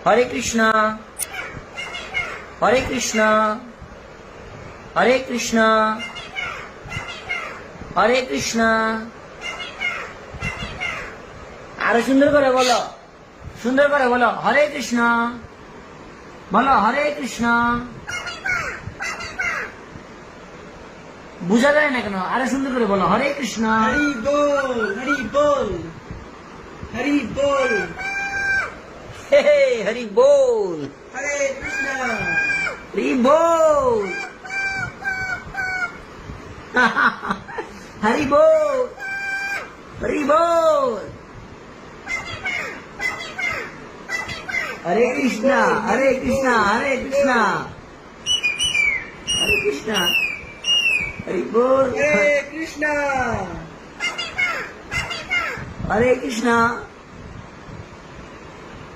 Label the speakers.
Speaker 1: হরে কৃষ্ণ হরে কৃষ্ণ হরে কৃষ্ণ হরে কৃষ্ণ। আরো সুন্দর করে বলো, সুন্দর করে বলো, হরে কৃষ্ণ বলো, হরে কৃষ্ণ। বুঝা যায় না কেন? আরো সুন্দর করে বলো, হরে কৃষ্ণ।
Speaker 2: হরি বল, হরি বল, হরি বল,
Speaker 1: হে হে, হরি বল,
Speaker 2: হরে কৃষ্ণ,
Speaker 1: হরি বল, হরি বল, হরি বল। হরে কৃষ্ণ হরে কৃষ্ণ হরে কৃষ্ণ হরে কৃষ্ণ হরি বল,
Speaker 2: হরে কৃষ্ণ,
Speaker 1: হরে কৃষ্ণ